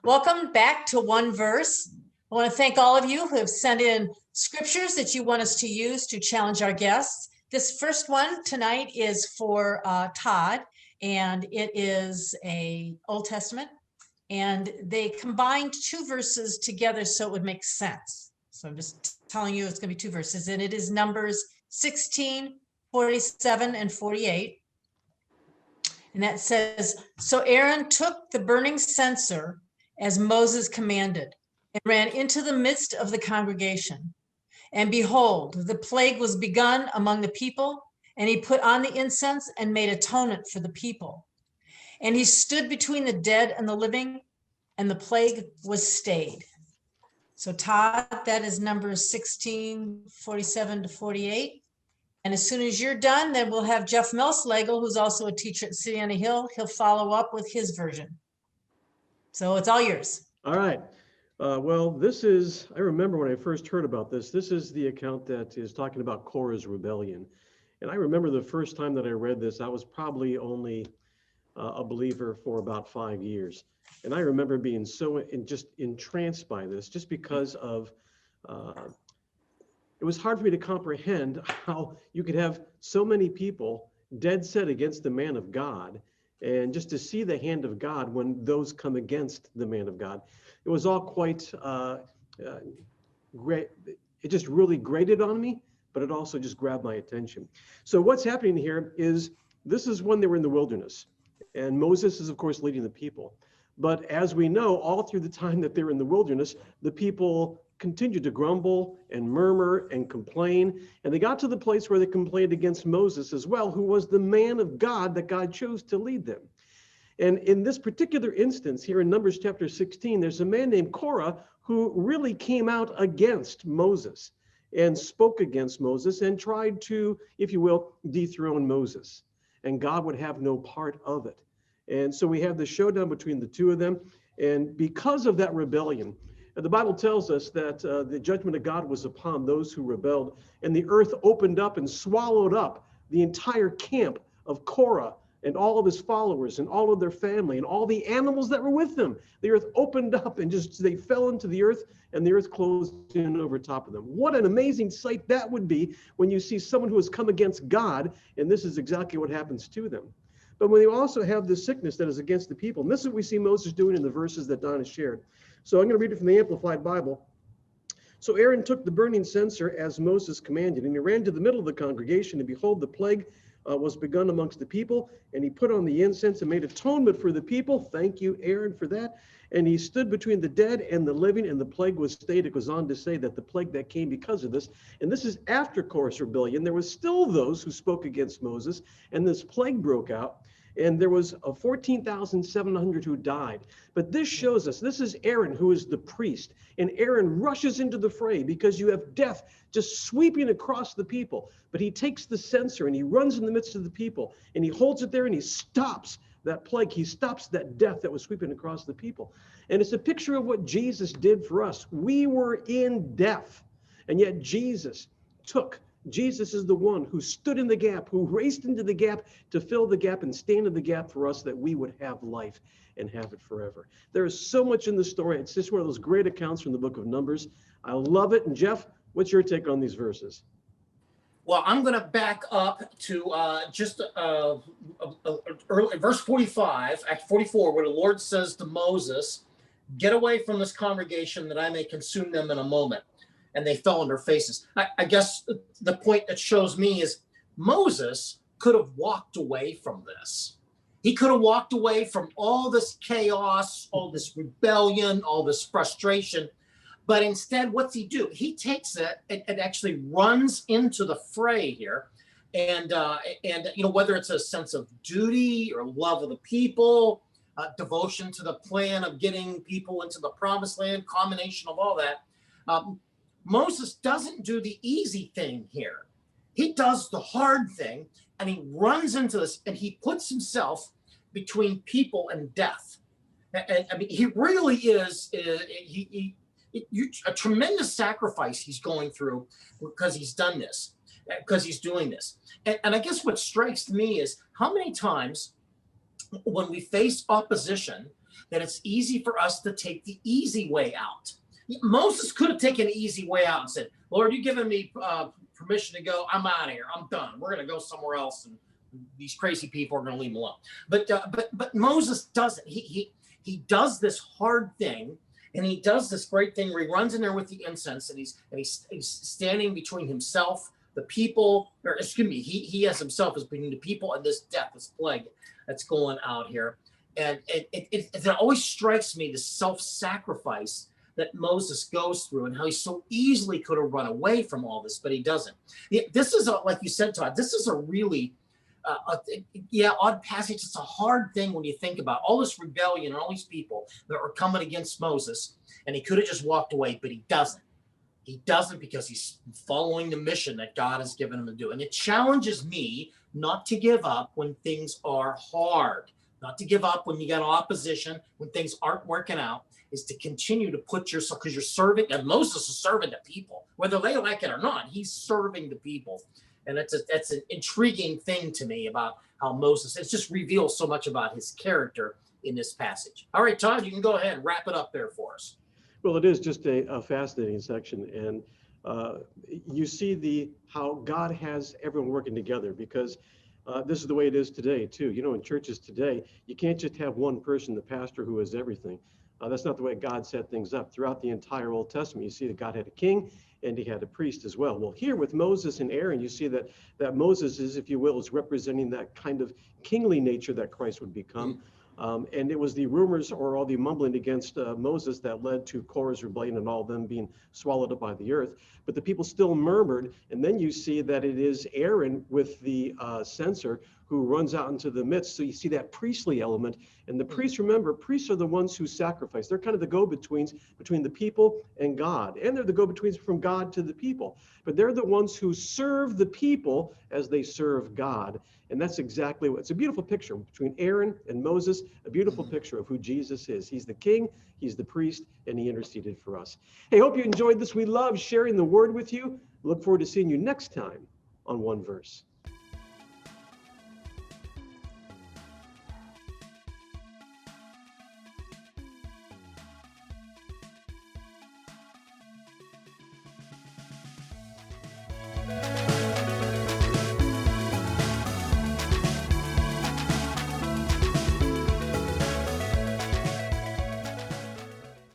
Welcome back to OneVerse. I want to thank all of you who have sent in scriptures that you want us to use to challenge our guests. This first one tonight is for Todd, and it is a Old Testament, and they combined two verses together so it would make sense. So I'm just telling you it's going to be two verses, and it is Numbers 16, 47, and 48. And that says, so Aaron took the burning censer as Moses commanded and ran into the midst of the congregation. And behold, the plague was begun among the people, and he put on the incense and made atonement for the people. And he stood between the dead and the living, and the plague was stayed. So Todd, that is Numbers 16, 47 to 48. And as soon as you're done, then we'll have Jeff Milslegel, who's also a teacher at City on a Hill. He'll follow up with his version. So it's all yours. All right. Well, this is, I remember when I first heard about this is the account that is talking about Korah's rebellion. And I remember the first time that I read this, I was probably only a believer for about 5 years. And I remember being so just entranced by this, just because of, it was hard for me to comprehend how you could have so many people dead set against the man of God, and just to see the hand of God when those come against the man of God. It was all quite great. It just really grated on me, but it also just grabbed my attention. So what's happening here is, this is when they were in the wilderness, and Moses is of course leading the people. But as we know, all through the time that they're in the wilderness, the people continued to grumble and murmur and complain. And they got to the place where they complained against Moses as well, who was the man of God that God chose to lead them. And in this particular instance here in Numbers chapter 16, there's a man named Korah who really came out against Moses and spoke against Moses and tried to, if you will, dethrone Moses. And God would have no part of it. And so we have the showdown between the two of them. And because of that rebellion, the Bible tells us that the judgment of God was upon those who rebelled, and the earth opened up and swallowed up the entire camp of Korah and all of his followers and all of their family and all the animals that were with them. The earth opened up and just they fell into the earth, and the earth closed in over top of them. What an amazing sight that would be when you see someone who has come against God, and this is exactly what happens to them. But when you also have this sickness that is against the people, and this is what we see Moses doing in the verses that Donna shared. So I'm going to read it from the Amplified Bible. So Aaron took the burning censer as Moses commanded, and he ran to the middle of the congregation, and behold, the plague was begun amongst the people, and he put on the incense and made atonement for the people. Thank you, Aaron, for that. And he stood between the dead and the living, and the plague was stayed. It goes on to say that the plague that came because of this, and this is after Korah's rebellion, there was still those who spoke against Moses, and this plague broke out. And there was 14,700 who died. But this shows us, this is Aaron, who is the priest. And Aaron rushes into the fray because you have death just sweeping across the people. But he takes the censer and he runs in the midst of the people. And he holds it there and he stops that plague. He stops that death that was sweeping across the people. And it's a picture of what Jesus did for us. We were in death, and yet Jesus is the one who stood in the gap, who raced into the gap to fill the gap and stand in the gap for us, that we would have life and have it forever. There is so much in the story. It's just one of those great accounts from the book of Numbers. I love it. And Jeff, what's your take on these verses? Well, I'm going to back up to early, verse 45, Act 44, where the Lord says to Moses, "Get away from this congregation that I may consume them in a moment." And they fell on their faces. I guess the point that shows me is Moses could have walked away from this. He could have walked away from all this chaos, all this rebellion, all this frustration. But instead, what's he do? He takes it and actually runs into the fray here. And you know, whether it's a sense of duty or love of the people, devotion to the plan of getting people into the promised land, combination of all that, Moses doesn't do the easy thing here. He does the hard thing, and he runs into this, and he puts himself between people and death. And I mean, he really is a tremendous sacrifice he's going through because he's done this, because he's doing this. And I guess what strikes me is how many times when we face opposition that it's easy for us to take the easy way out. Moses could have taken an easy way out and said, Lord, you've given me permission to go. I'm out of here. I'm done. We're going to go somewhere else. And these crazy people are going to leave him alone. But Moses doesn't. He does this hard thing, and he does this great thing where he runs in there with the incense, and he's standing between himself, the people, or excuse me, he has himself as between the people and this death, this plague that's going out here. And it always strikes me the self-sacrifice that Moses goes through and how he so easily could have run away from all this, but he doesn't. This is, like you said, Todd, this is a really odd passage. It's a hard thing when you think about all this rebellion and all these people that are coming against Moses, and he could have just walked away, but he doesn't. He doesn't, because he's following the mission that God has given him to do. And it challenges me not to give up when things are hard, not to give up when you got opposition, when things aren't working out, is to continue to put yourself, because you're serving, and Moses is serving the people, whether they like it or not. He's serving the people. And that's an intriguing thing to me about how Moses, it just reveals so much about his character in this passage. All right, Todd, you can go ahead and wrap it up there for us. Well, it is just a fascinating section, and you see how God has everyone working together, because this is the way it is today too. You know, in churches today, you can't just have one person, the pastor, who is everything. That's not the way God set things up. Throughout the entire Old Testament, you see that God had a king and he had a priest as well. Well, here with Moses and Aaron, you see that Moses is, if you will, is representing that kind of kingly nature that Christ would become. And it was the rumors or all the mumbling against Moses that led to Korah's rebellion and all of them being swallowed up by the earth. But the people still murmured. And then you see that it is Aaron with the censer who runs out into the midst. So you see that priestly element. And the priests, remember, priests are the ones who sacrifice. They're kind of the go-betweens between the people and God. And they're the go-betweens from God to the people. But they're the ones who serve the people as they serve God. And that's exactly what, it's a beautiful picture between Aaron and Moses, a beautiful picture of who Jesus is. He's the king, he's the priest, and he interceded for us. Hey, hope you enjoyed this. We love sharing the word with you. Look forward to seeing you next time on OneVerse.